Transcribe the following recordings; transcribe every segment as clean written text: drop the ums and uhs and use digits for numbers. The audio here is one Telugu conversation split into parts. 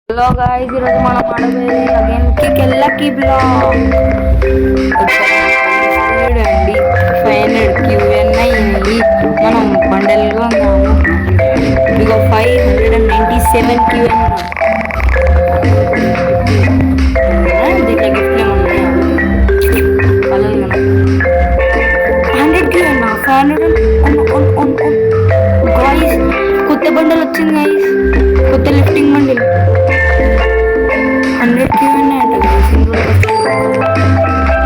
హలో గాయ్స్, ఈరోజు మనం ఆడబోయేది అగైన్ లక్కీ బ్లాక్. చూడండి 500 QNI మనం బండల్గా ఉన్నాము. ఇదిగో 597 QN. దీంట్లో గిఫ్ట్లు ఏమన్నాయా? Colour 100 QN 500 guys. కొత్త బండల్ వచ్చింది గాయ్స్, కొత్త లిఫ్టింగ్ బండిల్ 100 QN అంట.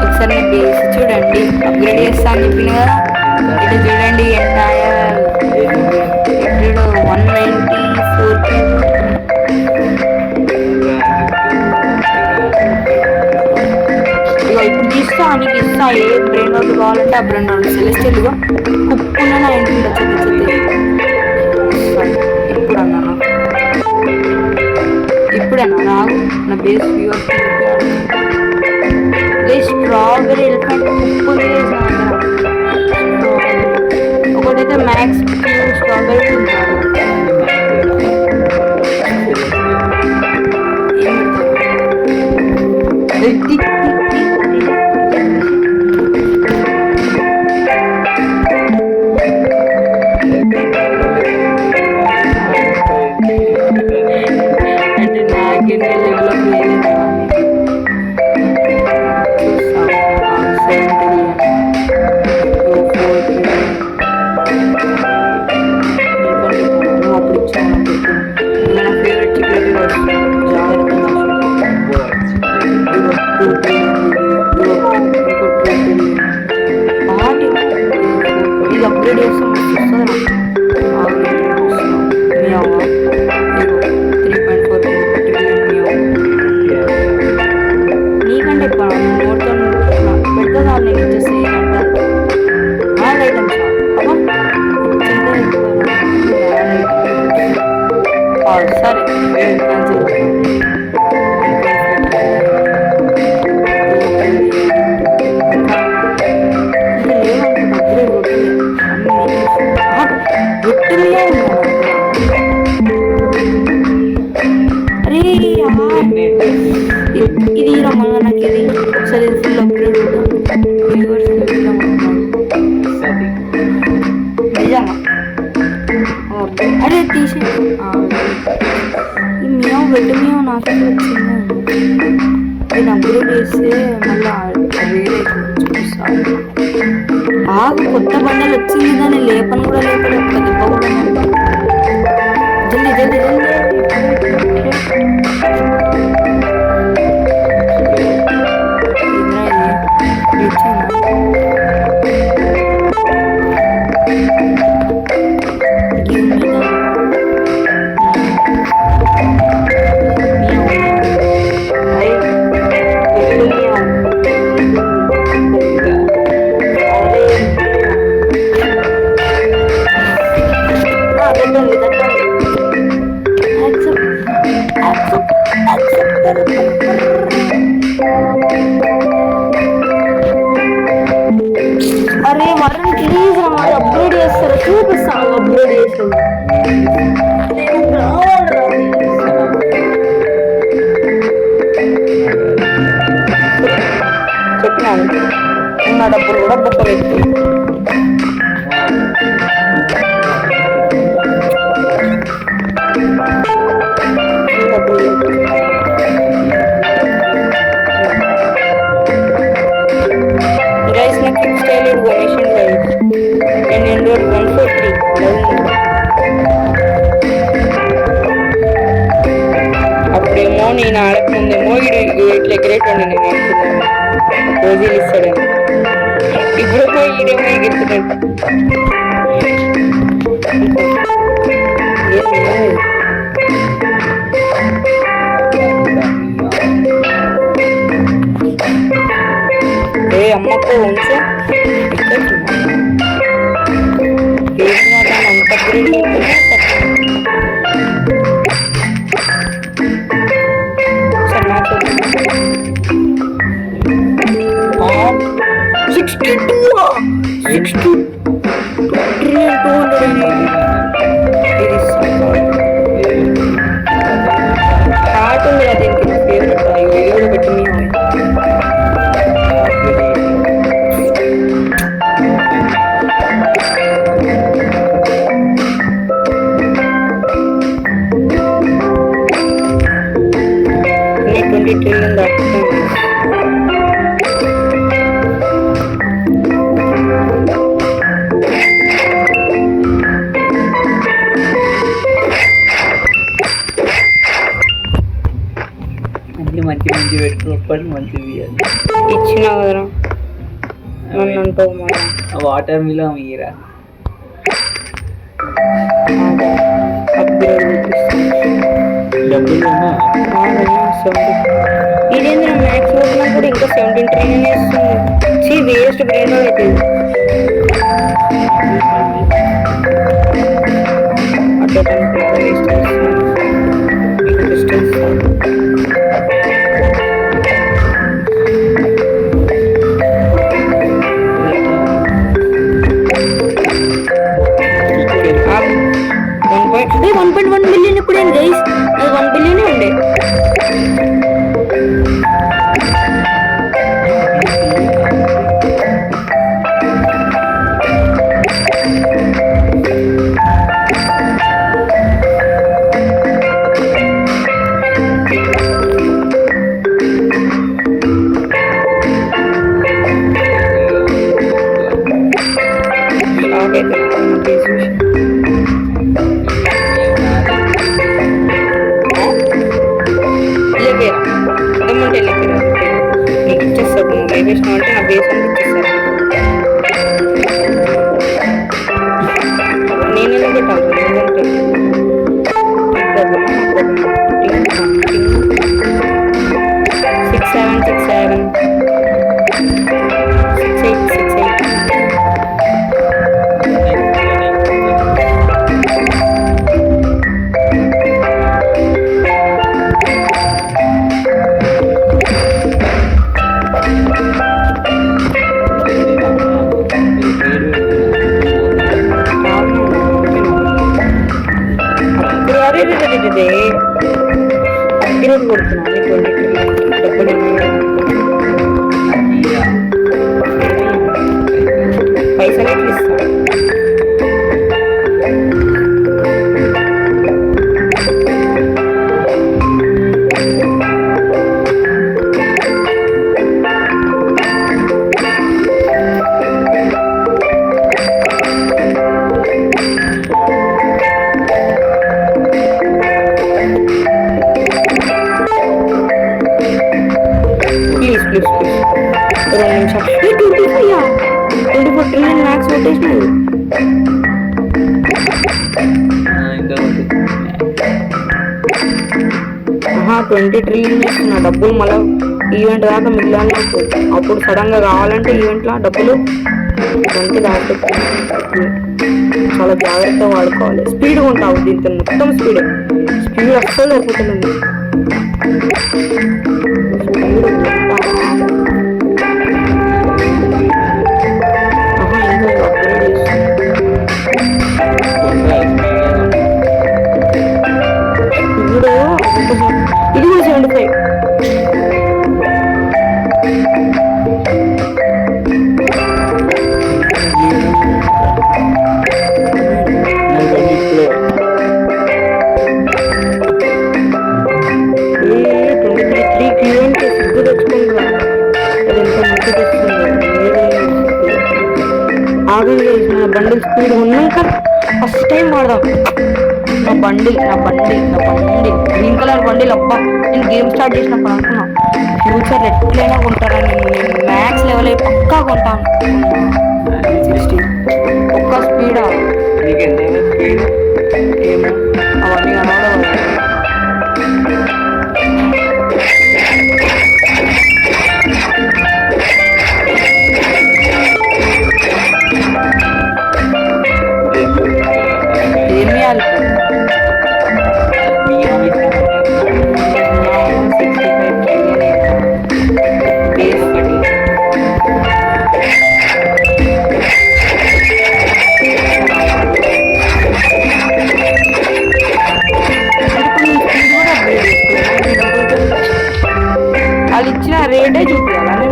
ఒకసారి బేస్ చూడండి, అప్గ్రేడ్ చేస్తా అని చెప్పింది కదా. ఇటు చూడండి ఎంటైర్ ఇప్పుడు 194. ఇగో ఇప్పుడు తీస్తా నీకు ఇస్తా. ఏ బ్రెయిన్ అవుట్ కావాలంటే ఆ బ్రెయిన్ అవుట్ సెలెస్టియల్గా కుప్పుకున్న నా ఇంటికి చెత్త ఇప్పుడు అన్నా ఇప్పుడేనా రాగు నా బేస్ వ్యూవర్స్ స్ట్రాబెరీ ఎలిఫెంట్ ఉప్పు ఒకటైతే మ్యాక్స్ స్ట్రాబెరీ అంటే నాకేం ఇది అప్గ్రేడ్ చేస్తాం. 3.4 నీకంటే నోట్తో పెడతా నేను వచ్చేసి అంటారు ఐటమ్స్ సరే ఇది రమ్మగా నాకు ఇది ఒకసారి ఫుల్ అప్గ్రేడ్ నిజమా? అరే తీసే ఈ మియావ్ బెడ్ మియావ్ నాకు వచ్చింది. నేను అప్గ్రేడ్ చేస్తే మళ్ళీ వేరే చూపిస్తాను. బాగా కొత్త బండలు వచ్చింది, దాన్ని లేపను కూడా లేపలేదు, ఒక్క దెబ్బ కూడా జల్దీ జల్దీ జల్దీ. అరే వరుణ్ ప్లీజ్ మరి అప్గ్రేడ్ చేస్తారు, చూపిస్తాను అప్గ్రేడ్ చేస్తారు. చెప్పినాను ఉన్న డబ్బులు కూడా బొక్క పెట్టి అప్పుడేమో నేను ఆడకముందేమో ఇట్లా ఎగరేట్ ఉండి నేను అనుకున్నాను రోజులు ఇస్తాడని. ఇప్పుడు ఈడేమో ఎగురుతున్నాడు. ఏ అమ్మకు ఉంచు అంత 20 trillion దాటుతుంది. అన్ని మంచి మంచి పెట్టుకోవాలి, మంచిది ఇచ్చినా కదరా నన్ను అంటావు మళ్ళా. వాటర్ మిలన్ మీరా డబ్బులు ఇదేంద్ర మ్యాథ్స్ చదువుతున్నా కూడా ఇంకా 17 ట్రిలియన్ ఇస్తుంది. వేస్ట్ బ్రెయిన్ అయితే $1.1 బిలియన్ ఇప్పుడు గైస్, అది 1 బిలియన్ ఉండే. నీకు ఇచ్చేస్తాడు, నువ్వు లైవ్ వేసినావు అంటే నా బేస్ అంతా ఇచ్చేస్తాను. నేను ఎందుకు పెట్టాను? ఎందుకంటే 6 7 6 7 6 8 6 8 అగ్గిరోడ్ కొడుతున్నాను. 20 ట్రిలియన్ డబ్బులు పైసలు ఎట్లు ఇస్తాను? ప్లీజ్ ప్లీజ్ ప్లీజ్ 2 నిమిషాలు. 24 ట్రిలియన్ మ్యాక్స్ కొట్టేసినాడు. 20 ట్రిలియన్ చేస్తున్నా డబ్బులు. మళ్ళీ ఈవెంట్ దాకా మిగిలాలి నాకు. అప్పుడు సడన్ గా కావాలంటే ఈవెంట్లో డబ్బులు 20 దాకా చాలా జాగ్రత్తగా వాడుకోవాలి. స్పీడ్గా ఉంటావు దీంతో, మొత్తం స్పీడ్ అస్సలు సరిపోతుంది. ఇది కూడా 75. సిగ్గు తెచ్చుకుంటున్నా. అది ఎంత మంచి తెచ్చుకుంది. ఆగండి మన బండిల్ స్పీడ్ ఉన్నాక ఫస్ట్ టైం వాడదాం. నా బండిల్ గ్రీన్ కలర్ బండిల్. అబ్బా నేను గేమ్ స్టార్ట్ చేసినప్పుడు అనుకున్నా ఫ్యూచర్ ఎట్లయినా కొంటారని. నేను మ్యాక్స్ లెవెల్ అయి పక్కా కొంటాను. 60 ఒక్క స్పీడా ఏమో అవన్నీ కనవడం. ఏమి అల్పు 65 బేస్ పడి వాళ్ళు ఇచ్చిన రేటే చూపించాలి.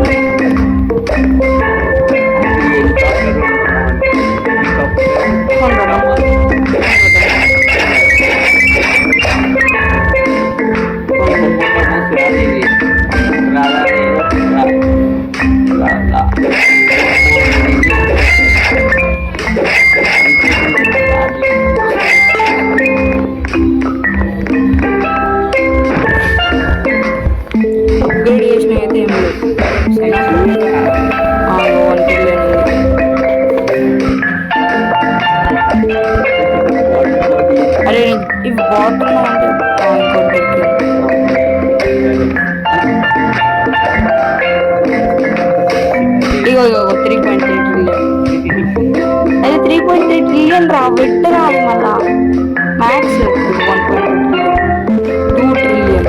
ట్రిలియన్ రా వెట్ రాదు మళ్ళా మ్యాక్స్ 1.2 ట్రిలియన్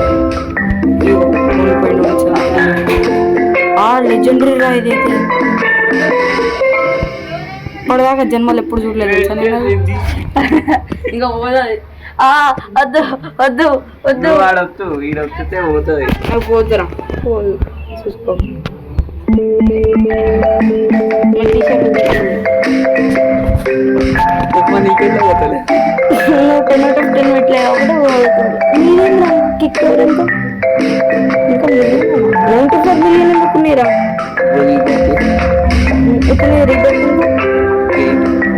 లెజెండరీ రా ఇదైతే ఇప్పటిదాకా జన్మలు ఎప్పుడు చూడలేదు తెలుసా నేను ఇంకా పోతుంది వద్దు వద్దు వద్దు వాడొద్దు ఈడొచ్చితే పోతుంది నాకు పోతురా పోదు చూసుకో నీకైతే పోతుంది టొమాటో 10 పెట్టలే కిక్ ఎవరంతా ఇంకా 94 మిలియన్ ఎందుకున్నారా ఇప్పుడు రిటర్న్ 20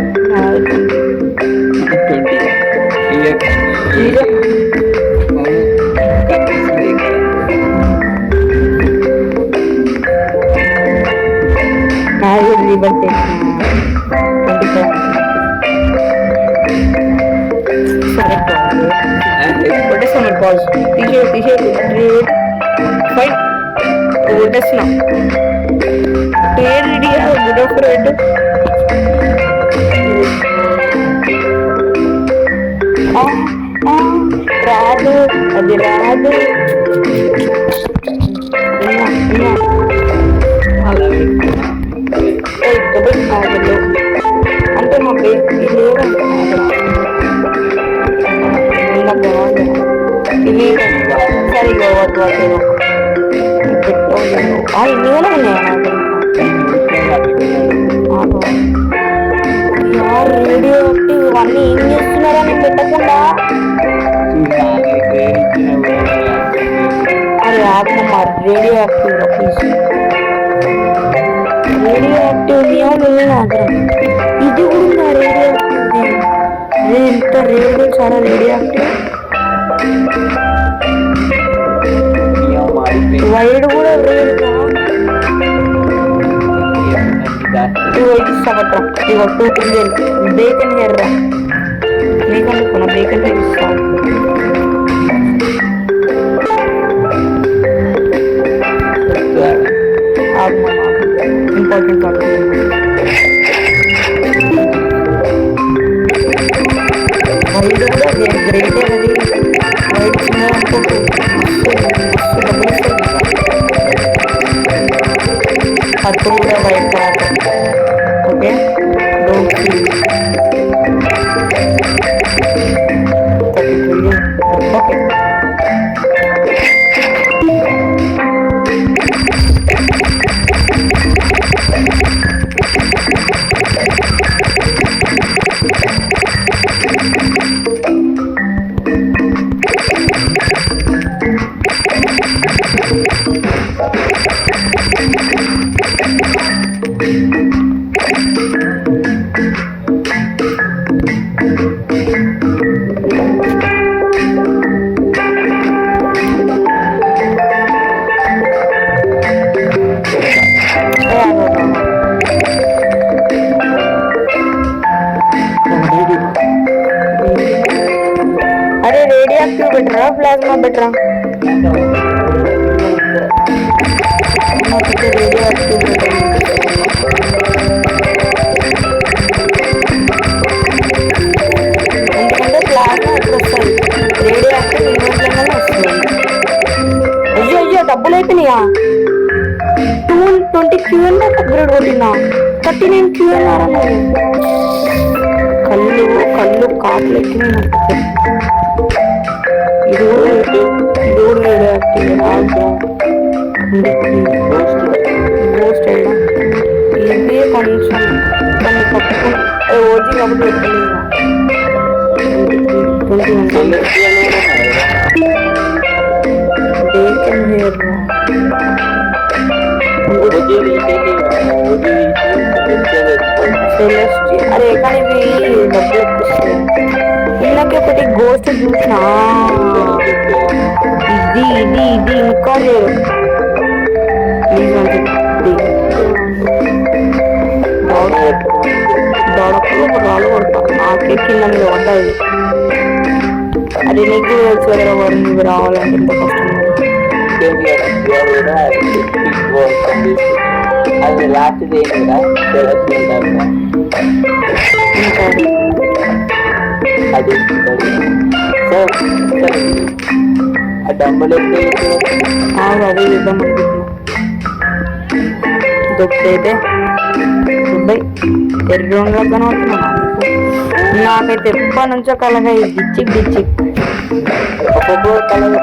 రాదు అది రాదు అంటే మా బేబీ లేదంటే ఇవి సరిగా వద్దు ఇన్ని కూడా ఉన్నాయా రేడియో ఇవన్నీ ఏం చేస్తున్నారా నేను పెట్టకుండా అరే ఆత్మమ్మ radioactive please radioactive మాత్రం ఇది కూడా ఉందా రేడియో యాక్టివ్ ఎంత రేడియో చాలా రేడియో యాక్టివ్ వైడ్ కూడా రేడుగా ఇగో ఇస్తావట్రా ఇగో 2 ట్రిలియన్ బేకన్ హెయిర్ రా బేకన్ అనుకున్నా బేకన్ హెయిర్ ఇస్తా ఇంపార్టెంట్ కాదు వైడ్ కూడా గ్రేట్ అది వైడ్ చిన్న అనుకోకు పర్పుల్ కూడా వైట్ తర్వాత ఓకే ఓకే अरे रेडियोएक्टिव बेटरा प्लाज्मा बेटरा रेडियोएक्टिव ఎందుకంటే ప్లాజ్మా ఎక్కువ వస్తుంది రేడియోయాక్టివ్ ఇన్వర్ట్లోనే వస్తుంది అయ్యో అయ్యో డబ్బులు అయిపోయినాయా 220 క్యూఎన్ అప్గ్రేడ్ కొట్టినా 39 క్యూఎన్ ఆరన్నారు కళ్ళు కళ్ళు కాట్లు ఎక్కినాయి ఇది కూడా రేడియోయాక్టివ్ బూస్ట్ అయ్యా ఇది కొంచెం కొన్ని కప్పుకుని ఓజీ కాబట్టి పెట్టలేదు బేకన్ హెయిర్ అరే కానీ ఇవి డబ్బులు ఎక్కిస్తాయి ఇళ్ళకి ఒకటి గోస్ట్ చూసినా ఇది ఇది ఇది ఇంకా లేదు ప్లీజ్ అంటే దొడకలు రాళ్ళు కొడతా నాకే కింద మీద పడ్డాయి అది నీకు తెలుసు కదా వారు నువ్వు రావాలంటే ఎంత కష్టం అది లాస్ట్ ఏంటిరా అది సో ఆ డబ్బులు అదే చూద్దాం అనుకుంటున్నా. దొబ్బైతే దుబాయ్ ఎర్రగా కనవుతున్నా. నాకైతే ఎప్పటి నుంచో కలగా ఈ డిచ్చిక్ డిచ్చిక్ ఒక్కొక్క కలర్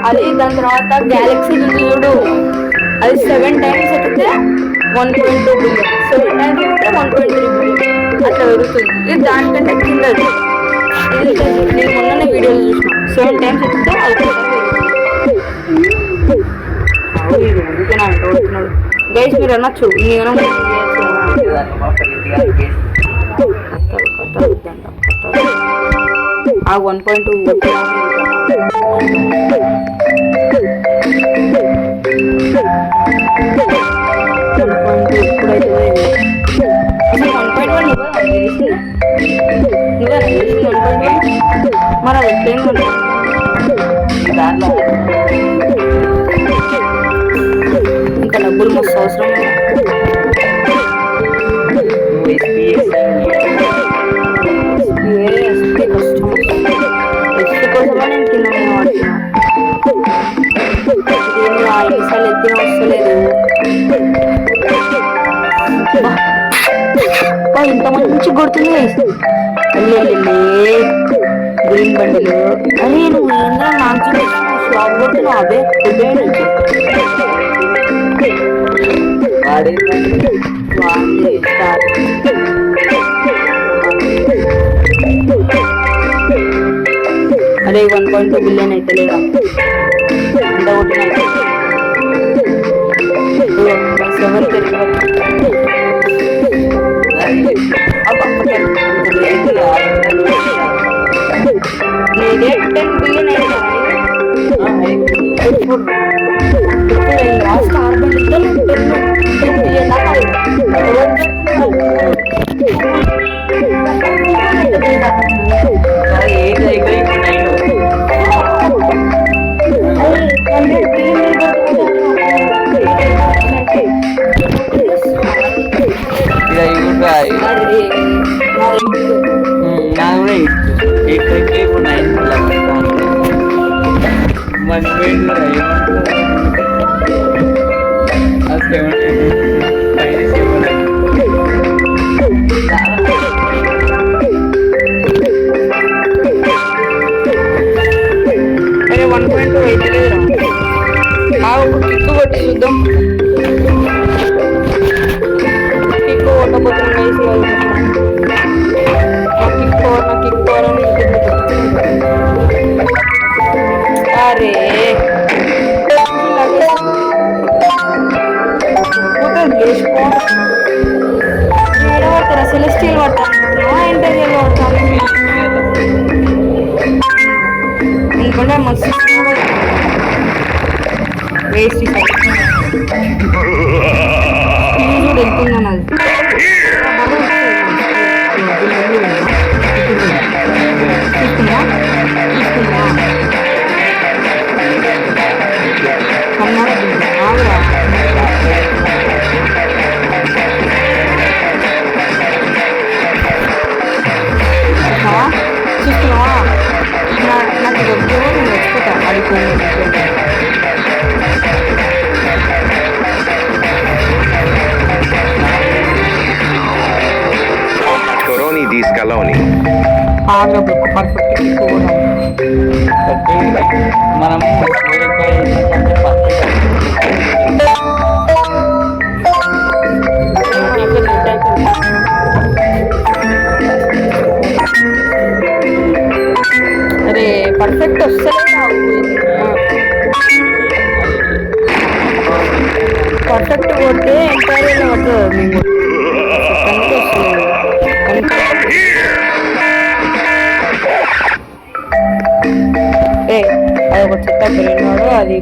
అది దాని తర్వాత గ్యాలక్సీ చూడు, అది 7 times ఎక్కితే 1.2 బిలియన్, 7 times ఎక్కితే 1.3 బిలియన్ అట్లా పెరుగుతుంది. ఇది దానికంటే కిందది. నేను మొన్ననే వీడియోలు చూసిన, 7 times ఎక్కితే అది గైస్ మీరు అనొచ్చు నేను ఆ 1.2 మరి అది ఇంకా డబ్బులు మస్తు అవసరం. కోసమా నేను కింద ఎన్నిసార్లు ఎత్తిన వస్తలేదు. ఇంత మంచి కొడుతుంది గ్రీన్ బండిలు. అరే నువ్వు ఏందా నాకు షాప్ కొడుతున్నావు అదే నుంచి అరే 1.2 బిలియన్ అయితే లేదా ఎంత కొట్టినా 7 10 బిలియన్ లాస్ట్ కార్బన్ 10 బిలియన్ దాకా అరే 1.2 అయితే లేదురా. ఒక కిక్కు కొట్టి చూద్దాం. కిక్కు కొట్టబోతున్నాం. కిక్ పవర్ అని అరే పడతారా సెలెస్టియల్ పడతాను ఇంటీరియల్ పడతాను ఎందుకంటే మస్తు వేస్ట్ చూడు వెళ్తున్నాను. అది తీసుకుందా కన్నారా చూస్తున్నావా నాకు డబ్బు నేను వచ్చిపోతా అడిగిపోయింది. Coroni di Scaloni. పర్ఫెక్ట్ మనం అరే పర్ఫెక్ట్ వస్తుంది. పర్ఫెక్ట్ కొడితే ఎంటైర్లో పడుతుంది. అది ఒక చెత్త పెరిగినాడు. అది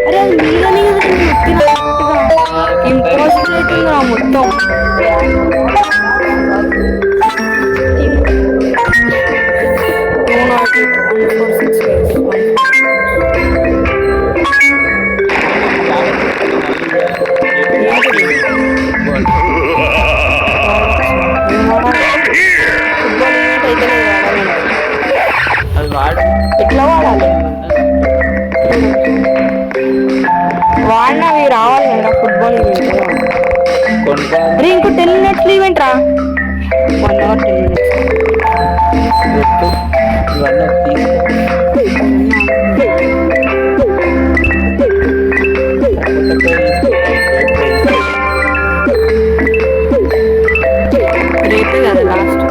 అరే అది మీదని ఇంపాసిబుల్ అవుతుందిరా మొత్తం. అది వాడు ఎట్లా వాడాలి? వాడినవి రావాలి కదా ఫుట్బాల్ ఈవెంట్. కొనుక్కోవాలి. అరే ఇంకో 10 minutes ఈవెంట్ రా. 1 hour 10 minutes. వద్దు. ఇవన్నీ తీసుకో. రేపే కదా లాస్ట్.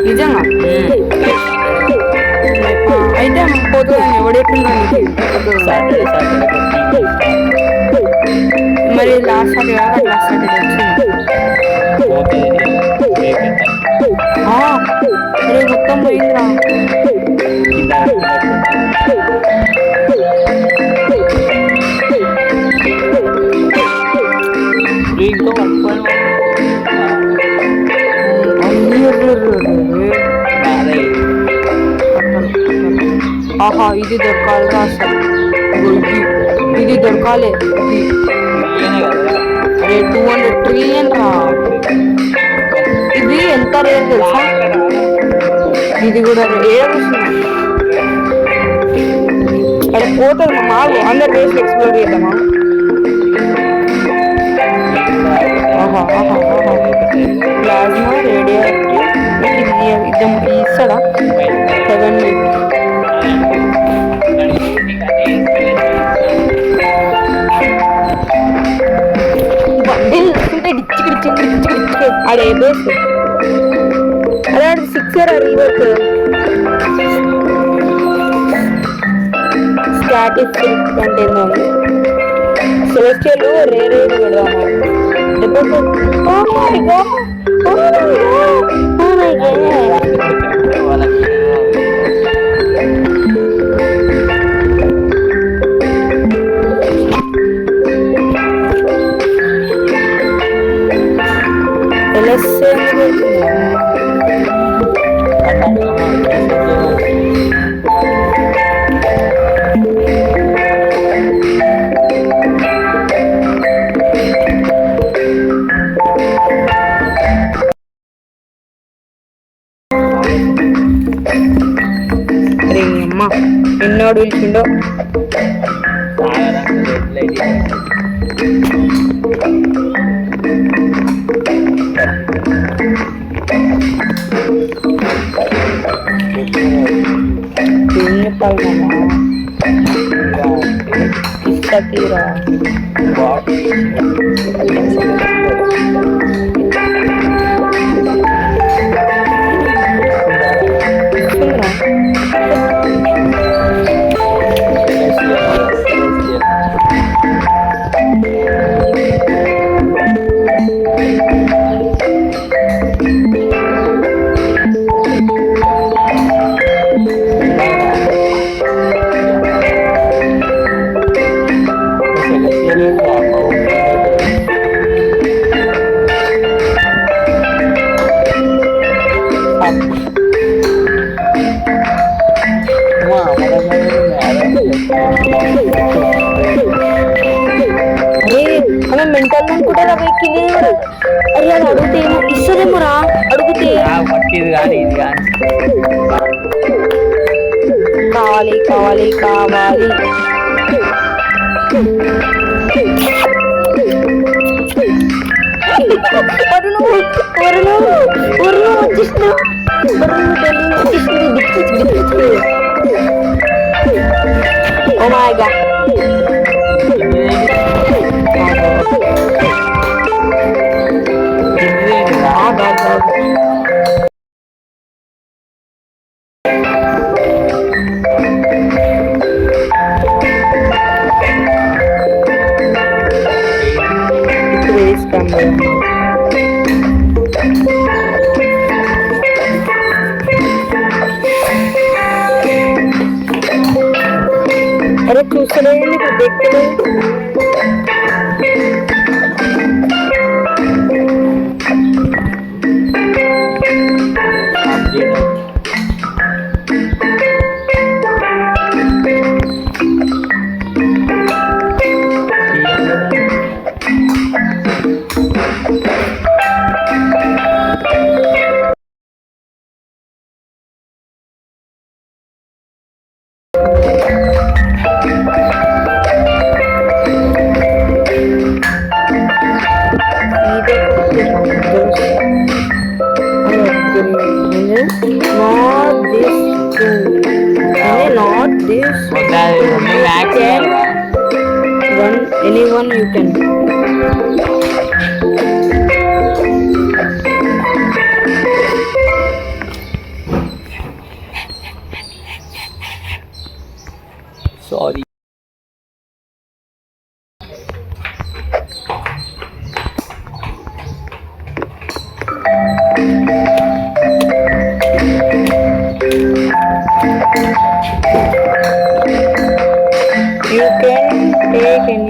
నిజంగా అయితే పోతుందని ఎవడెట్టున్నాను. సాటర్డే మరి లాస్ట్ సాటర్డే కాక లాస్ట్ సాటర్డే వచ్చింది. పోతుంది. అరే మొత్తం పోయిందిరా. ఇంకో పట్టుకోవాలి. ఆహా ఇది దొరకాలిరా అసలు. ఇది దొరకాలి. అరే 200 trillion రా. ఇది ఎంత రేట్ తెలుసా? ఇది కూడా అక్కడ పోతుంది మాకు అందరు రేస్ ఎక్స్ప్లోర్ చేద్దామా? ప్లాజ్మా రేడియో ఇద్దాం. ఇస్తాడా 7 ఆడ ఏదో అదే ఆడ 6 రీవర్క్ స్టాటిస్టిక్స్ అంటే ఏంటండి సెలెస్టియల్ రేర్ పెడదాము. అమ్మా ఎన్నోడు పిలిచిండో. ఏం చెప్పాలి ఇస్తా తీరా. అరే మెంటల్ అనుకుంటారా ఎక్కింది. అరే అది అడిగితే ఏమో ఇస్తుందేమో రా. అడిగితే కావాలి కావాలి కావాలి. Oh my god. చూస్తలేదు ఇప్పుడు দেখతలేదు. Not this can anyone you can. Sorry. You can take any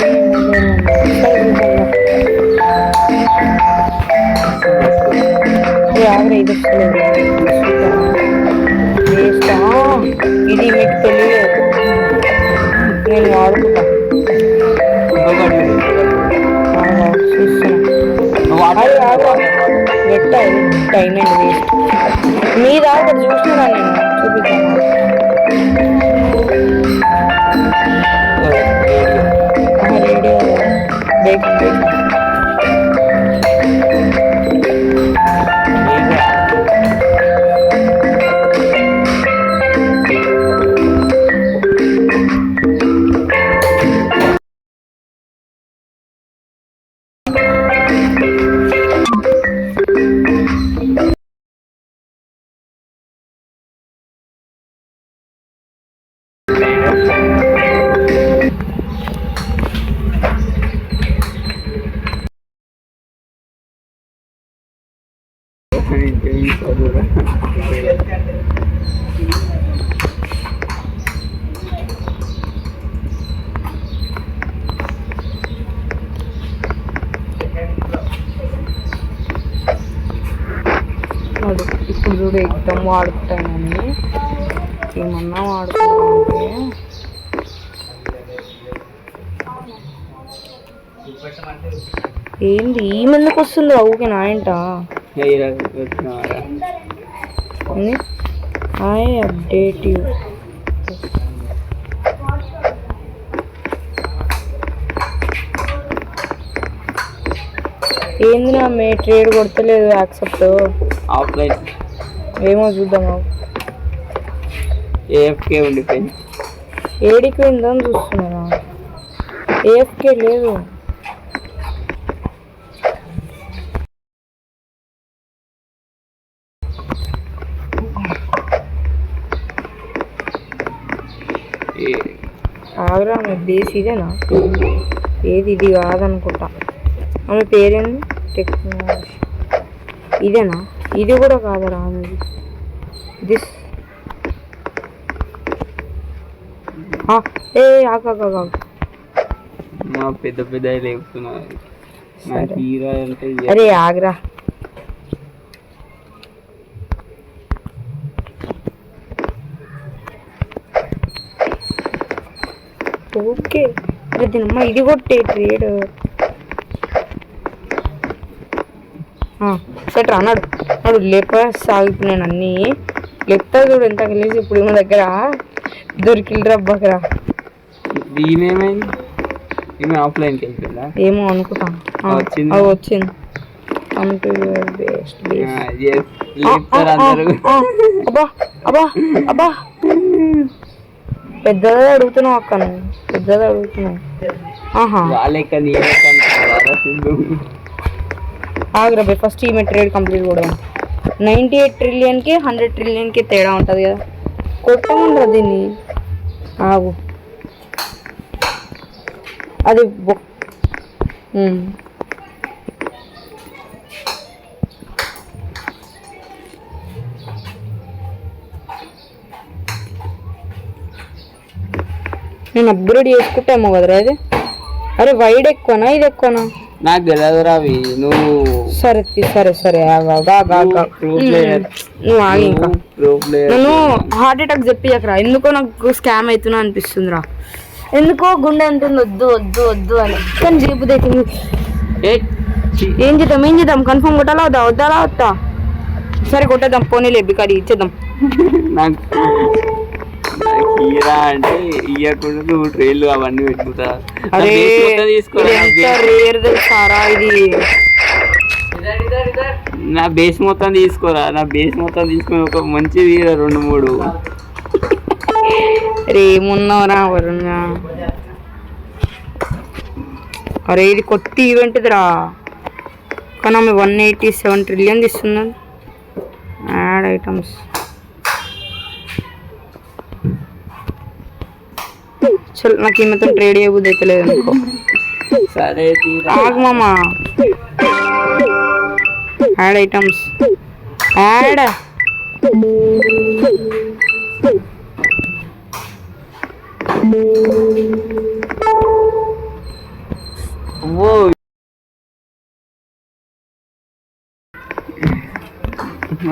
ఇది మీకు తెలియలేదు, నేను వాడుకుంటా పెట్టాలి టైం అండ్ వేస్ట్. మీ దాకా చూసినా నేను చూపిస్తాను. రేడియో బేకింగ్ ఇప్పుడు చూడు ఎగ్దమ్ వాడుకుంటానని ఏమన్నా వాడుకుంటే ఏంది ఈ మందుకు వస్తుంది ఊకే నా ఏంట ఐ అప్డేట్ యూ. ఏంది నా మే ట్రేడ్ కొడతలేదు యాక్సెప్ట్ ఆఫ్లైన్ ఏమో చూద్దామా. ఏఎఫ్కే ఉండిపోయింది. ఏడికి ఉందని చూస్తున్నారా? ఏఎఫ్కే లేదు. ఆగ్రా ఆమె బేస్ ఇదేనా? ఏది ఇది కాదనుకుంటా. ఆమె పేరేంది? టెక్నాలజీ ఇదేనా? ఇది కూడా కాదరా ఆమెది. దిస్ ఏ ఆగా మా పెద్ద పెద్ద లేపుతున్నారు. అరే ఆగ్రా ఓకే. అరే దీనమ్మ ఇది కొట్టే ట్రేడ్ సెట్ అన్నాడు నాడు లేప సాగుతున్నాను అన్నీ లేపుతా చూడు ఎంత కలిసి. ఇప్పుడు ఏమో దగ్గర దొరికిండ్రా అబ్బాకరా. ఏమైంది? ఆఫ్లైన్కి వెళ్ళిపోయిందా ఏమో అనుకుంటా. వచ్చింది. కమ్ టు యువర్ బెస్ట్ అబ్బా అబ్బా అబ్బా పెద్దదే అడుగుతున్నావు అక్క, నువ్వు పెద్దదే అడుగుతున్నావు. ఆగ్రా బై ఫస్ట్ ఈమె ట్రేడ్ కంప్లీట్ కూడా 98 ట్రిలియన్కి 100 ట్రిలియన్కి తేడా ఉంటుంది కదా. కొట్టమంటారా దీన్ని? ఆగు అది నేను అప్గ్రేడ్ చేసుకుంటామో కదరా అది. అరే వైడ్ ఎక్కువనా ఇది ఎక్కువనా? నాకు తెలియదురా అవి. నువ్వు సరే సరే సరే నువ్వు ఆగి ఇంకా. నేను హార్ట్ అటాక్ చెప్పియకరా, ఎందుకో నాకు స్కామ్ అవుతున్నా అనిపిస్తుందిరా. ఎందుకో గుండె అంటుంది వద్దు వద్దు వద్దు అని, కానీ జీబుది అవుతుంది. ఏం చేద్దాం కన్ఫర్మ్ కొట్టాలా వద్దా వద్దాలా వద్దా? సరే కొట్టేద్దాం, పోనీ లేబికాడి ఇచ్చేద్దాం. నాకు హీరా అంటే ఇయ్యకుండా నువ్వు ట్రైన్లు అవన్నీ పెట్టుకుంటా. అరే తీసుకోరా రేర్ తెలుసారా ఇది. నా బేస్ మొత్తం తీసుకోరా, నా బేస్ మొత్తం తీసుకొని ఒక మంచి తీరా 2-3. రేమున్నావురా వరుణ్గా. అరే ఇది కొత్త ఈవెంట్ ఇదిరా, కానీ ఆమె 187 ట్రిలియన్ ఇస్తున్నాను. యాడ్ ఐటమ్స్ చల్, నాకు ఈమెతో ట్రేడ్ చేయబుద్ధి అయితే లేదు అనుకో. సరే ఆగు మామా. Add items add. ఓ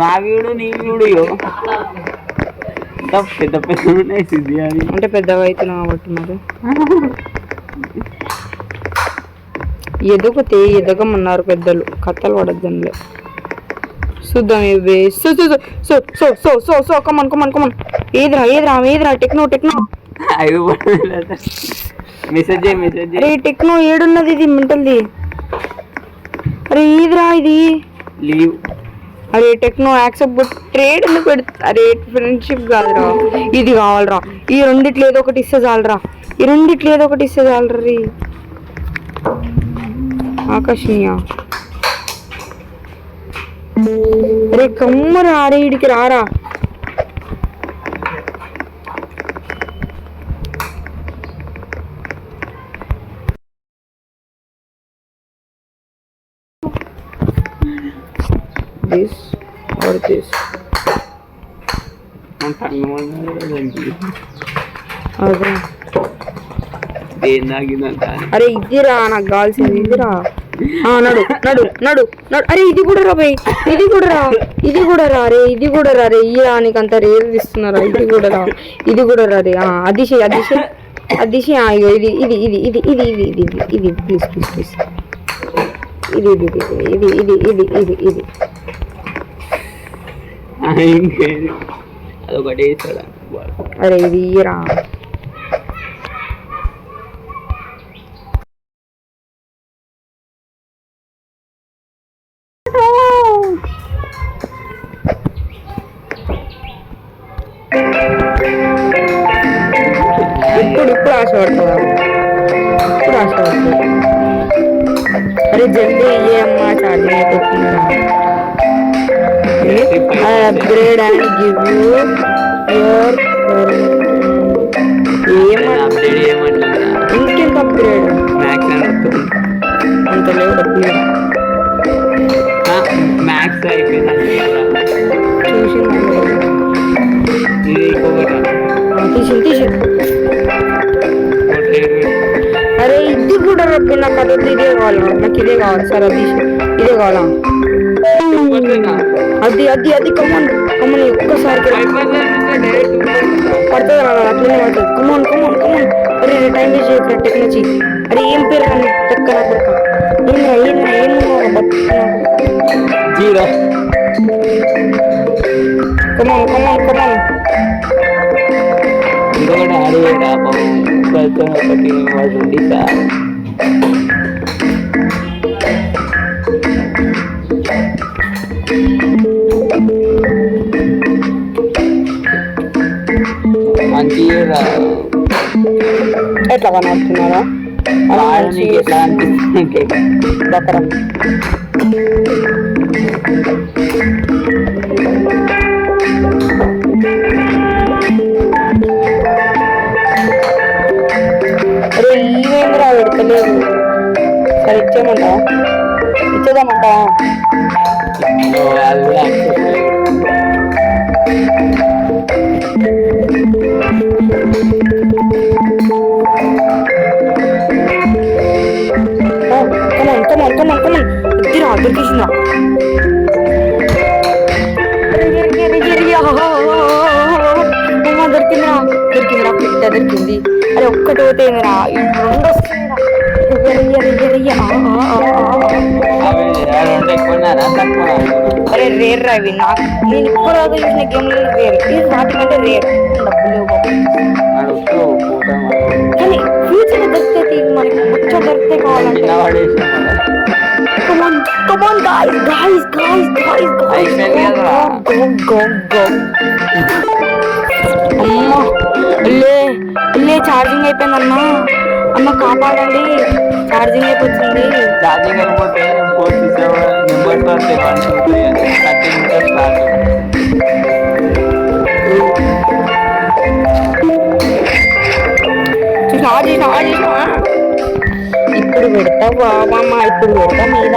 నా వీడు నీ వీడియో పెద్ద పెద్ద ఉన్నాయి సిద్ధి అని. అంటే పెద్దగా అవుతున్నావు కాబట్టి మరి ఎదగమన్నారు పెద్దలు, కథలు పడద్దంలే. చూద్దాం ఇవి. So come on come on come on. ఏదిరా టెక్నో మెసేజ్ అరే టెక్నో ఏడున్నది ఇది మెంటల్ది. అరే ఏదిరా ఇది లీవ్. అరే టెక్నో యాక్సెప్ట్ ట్రేడ్ ఎందుకు పెడతా? అరే ఫ్రెండ్షిప్ కాదురా, ఇది కావాలరా. ఈ రెండిట్లో ఏదో ఒకటి ఇస్తే చాలరా, రీ ఆకాశనీయ. అరే కమ్మరా, అరే ఇడికి రారా. This or this. అరే ఇదిరా నాకు కావాల్సింది, ఇదిరా. నడు నడు నడు నడు. అరే ఇది కూడా రా బై, ఇది కూడా రా రే, ఇయ్యరా నీకు అంత రేరు ఇస్తున్నారా? ఇది కూడా రా రే. అదిశే ఇగో ఇది ప్లీజ్ ఇది అదొకటి. అరే ఇది ఇయ్యరా. ఇప్పుడు ఆశపడుతుందా? అరే జల్దీ ఇయ్యమ్మా, ఛార్జింగ్ అయిపోతుందా? Upgrade and give you your ఇంకెంత అప్గ్రేడ్ అంత లేవు డబ్బులు. మ్యాక్స్ అయిపోయింది తీసి. అరే ఇది కూడా రొప్పి, నాకు అదొద్దు, ఇదే కావాలి, నాకు ఇదే కావాలి. సార్ అది ఇదే కావాలా? అది కమన్ ఒక్కసారి పడుతుంది అట్లనే పడుతుంది. కమన్. అరే టైం వేస్ట్ చేయకుండా టెక్నాలజీ. అరే ఏం పేరు కానీ తక్కువ జీరో. కమన్ ఇంకొకటి ఆడివేట ఒకటి వాళ్ళు సార్. మంచిగా ఎట్లా కనబడుతున్నారా? నీకు ఎట్లా అనిపిస్తుంది? బకరం అరే ఈవేంద్రా పెడతలేదు. సరే ఇచ్చేయమంటావా? ఇచ్చేద్దామంటావా? అది కూడా కమన్ కమన్ ఎత్తిరా దొరికేసిందా దొరికిందిరా దొరికిందిరా పెద్ద దొరికింది అరే ఒక్కటి పోతేందిరా రెండు వస్తుందిరా అరే రేర్ రా ఇవి నాకు నేను ఇప్పుడు చూసిన గేమ్లో రేర్ ఇది వాటికంటే రేర్ కానీ ఫ్యూచర్ దొరికితే మనకి ముచ్చట దొరికితే కావాలంటే Come on, guys. Go. అమ్మా లే ఛార్జింగ్ అయిపోయిందమ్మా అమ్మ కాపాడండి ఛార్జింగ్ అయిపోతుంది ఛార్జింగ్ అయిపోతే నెంబర్స్ వస్తాయి 30 నిమిషాలు స్టార్ట్ ఇప్పుడు పెడతా బాబమ్మ ఇప్పుడు పెడతా మీద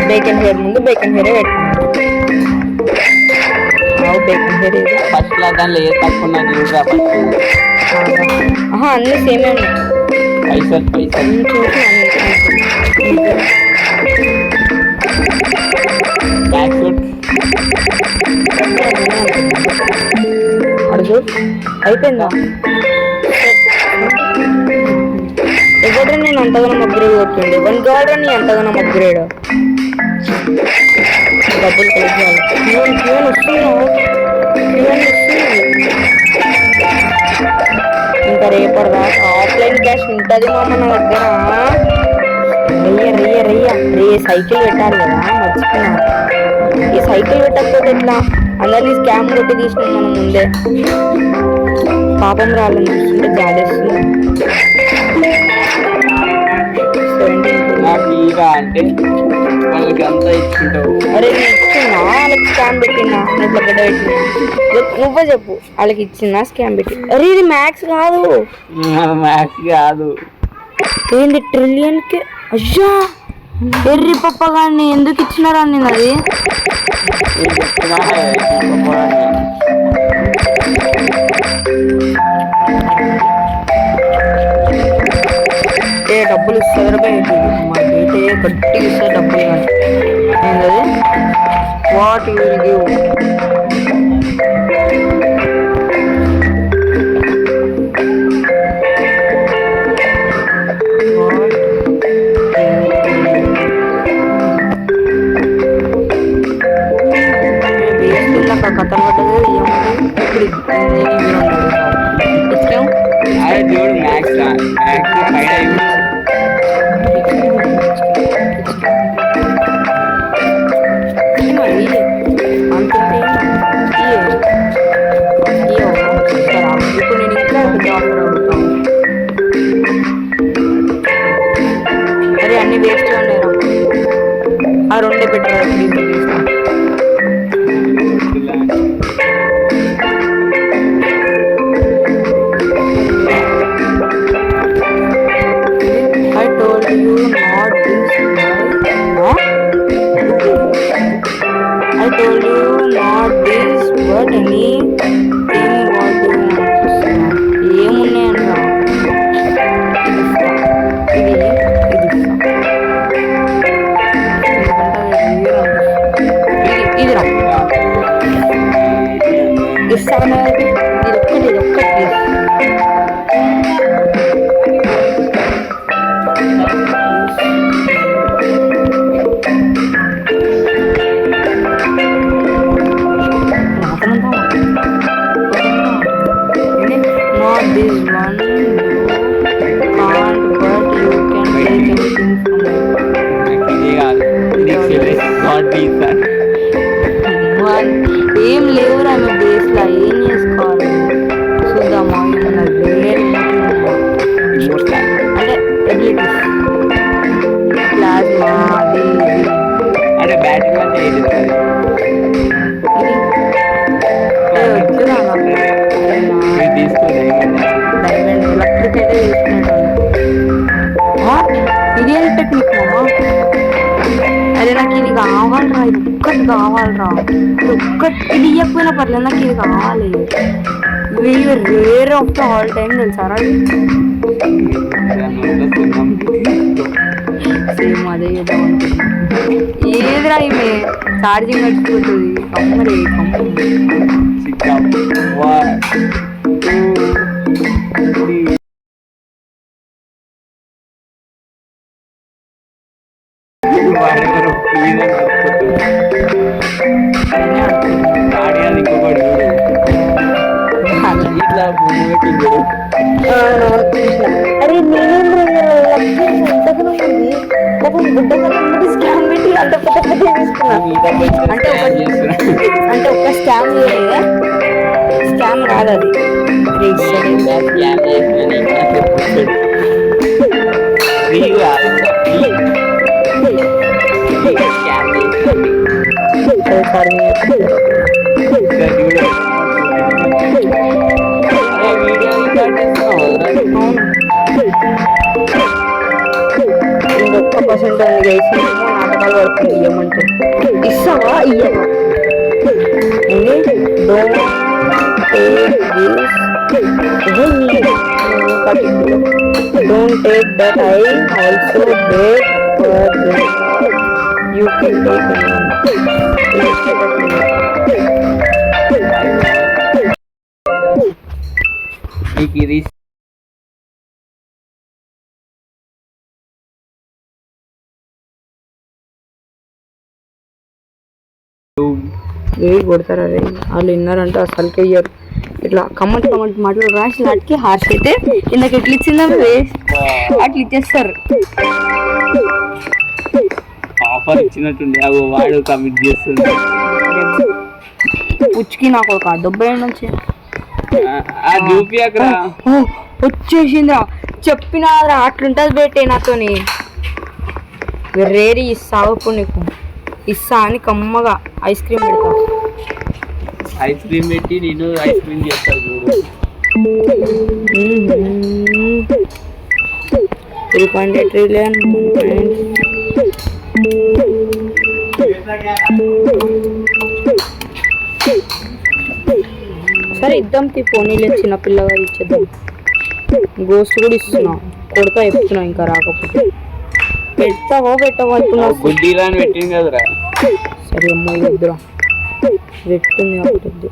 బేకన్ హెయిర్ ముందు బేకన్ హెయిర్ పెట్టాను బేకన్ హెయిర్ ఫస్ట్ లా దానిలో ఏ తక్కువ అన్నీ సేమే ఉన్నాయి పైసలు చూసి అడుగు అయిపోయిందా ఎవరు నేను అంతగానో అప్గ్రేడ్ కొట్టింది వన్ గార్డ్ అని అంతగానో అప్గ్రేడ్ డబ్బులు కలిసి వస్తున్నావు ఇంకా రేపటిదా ఆఫ్లైన్ క్యాష్ ఉంటుంది మామ నా దగ్గర రే సైకిల్ పెట్టాలి కదా మర్చిపోయినా ఈ సైకిల్ పెట్టకపోతే ఎట్లా అందరినీ స్కామ్ కొట్టి తీసినాం మనం ముందే పాపం రాళ్ళని చూస్తుంటే జాలేస్తుంది అంటే వాళ్ళకి అంతా ఇచ్చుకుంటావు అరే నేను ఇచ్చిందా వాళ్ళకి స్కామ్ పెట్టినా నోట్ల గడ్డ పెట్టినా నువ్వే చెప్పు వాళ్ళకి ఇచ్చిందా స్కామ్ పెట్టి అరే ఇది మ్యాథ్స్ కాదు ఏంది ట్రిలియన్కి అయ్యా ఎర్రి పప్ప కానీ ఎందుకు ఇచ్చినారా నేను అది డబ్బులు ఇస్తారు మా బయట గట్టిగా ఇస్తారు డబ్బులు కానీ ఏంటది వాట్ విల్ గివ్ కథలు పడ్డది దేవుడు మ్యాథ్స్ ఇప్పుడు నేను ఇంకా అరే అన్ని వేస్ట్ ఉన్నాయి ఆ రెండే పెట్టారు ఏమున్నాయన్నా ఇది రా ఇస్తాను ఇది ఒక్కటి ఏం లేవురా మీ బేస్లో ఏం చేసుకోవాలి చూద్దామా ఏమన్నా అంటే ఎబిలిటీస్ ప్లాస్మా అది అంటే బ్యాటింగ్ అంటే ఏంటి డైమండ్ ఎలక్ట్రిక్ అయితే తీసుకునేటోళ్ళు ఇది ఏం టెక్నిక్ మామా అరే నాకు ఇది కావాలరా ఇది ఒక్కటి కావాలరా ఇది ఒక్కటి ఇది ఇవ్వకపోయినా పర్లేదు నాకు ఇది కావాలి rare of the all time తెలుసారా సేమ్ అదే చేద్దాం అనుకుంటున్నా. ఏదిరా ఈమె ఛార్జింగ్ కట్టుకుంటుంది కమ్మరే అరే గుడ్డ స్కామ్ పెట్టి అంత పెద్ద తీసుకున్నా అంటే ఒక స్కామ్ స్కామ్ కాదు అది ఇంకొక పర్సెంట్ నాటకాలు పడుతుంది ఇవ్వమంటే ఇస్తావా ఇయ్యవా don't take that I also beg for this you can take ఇది ఏ కొడతారు అదే వాళ్ళు విన్నారంటే అసలుకే ఇయ్యరు ఇట్లా కమెంట్ మాటలు రాసి నాటికి హార్ష్ అయితే ఇందాక ఎట్లా ఇచ్చిందా అట్లా ఇచ్చేస్తారు ఆఫర్ ఇచ్చినట్టుండే అవి వాడు కమిట్ చేస్తుంది పుచ్చుకి నాకు ఒక డెబ్బై నుంచి చూపి అక్కడ వచ్చేసిందిరా చెప్పినారా అట్లుంటుంది బేటే నాతోని రేరీ ఇస్తావు ఇప్పుడు నీకు ఇస్తా అని కమ్మగా ఐస్ క్రీమ్ పెడతా ఐస్ క్రీమ్ పెట్టి నేను ఐస్ క్రీమ్ చేస్తాను చూడు 3.8 trillion సరే ఇద్దాం పోనీలే చిన్న పిల్లగా ఇచ్చేద్దాం గోస్ట్ కూడా ఇస్తున్నా కొడతా చెప్తున్నా ఇంకా రాకపోతే పెడతావో పెట్టవో అనుకున్నావు గుడ్డీరాని పెట్టింది కదరా సరే అమ్మ ఇద్దరు పెట్టుకుంది కాబట్టి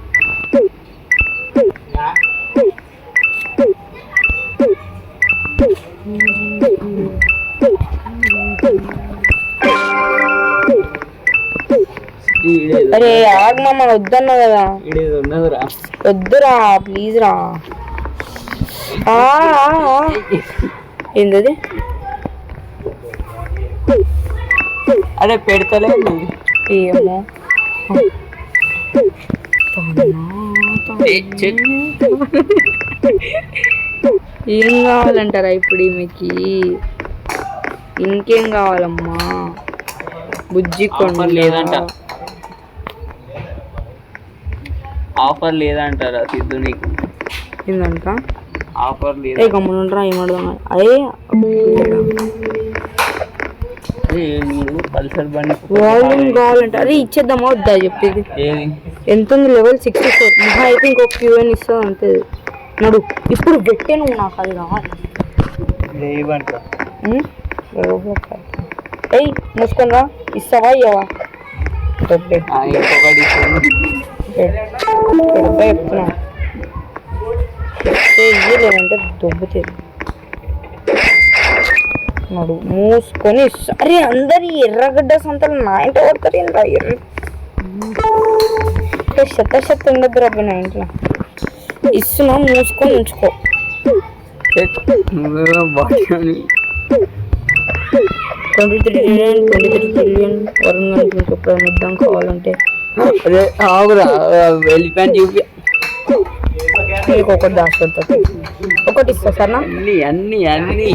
అరే ఆగమ్మ వద్దన్నా కదా వద్దురా ప్లీజ్ రా ఏంటది అదే పెడతలేదు ఏమో ఏం కావాలంటారా ఇప్పుడు ఈమెకి ఇంకేం కావాలమ్మా బుజ్జి కొండ లేదంట ఆఫర్ లేదంటారా సిద్ధు నీకు ఏందంట ఆఫర్ లేదు గమ్మునుంటరా ఏమడదాం అదే పల్సర్ బండి వాల్యూమ్ కావాలంటే అదే ఇచ్చేద్దామా వద్దా చెప్పేది ఎంత ఉంది లెవెల్ 64 మహా అయితే ఇంకొక క్యూఎన్ ఇస్తావు అంతే నడు ఇప్పుడు పెట్టే నువ్వు నాకు అది కావాలి ఏయ్ మూసుకొని రా ఇస్తావా ఇవ్వవా చెప్తున్నా ఇయ్యలేదంటే దొబ్బుతుంది నడు మూసుకొని అరే అందరి ఎర్రగడ్డ సంతలు నా ఇంట్లో పడతారు ఏంట్రా ఎర్ర చెత్త ఉండద్దు రబ్బ నా ఇంట్లో ఇస్తున్నా మూసుకొని ఉంచుకో 23 trillion వరంగా ఎప్పుడైనా ఇద్దాం కావాలంటే అదే ఆగురా వెళ్ళిపోయాను చూపి నీకు ఒకటి దాచుకుంటా ఒకటి ఇస్తా సరేనా అన్ని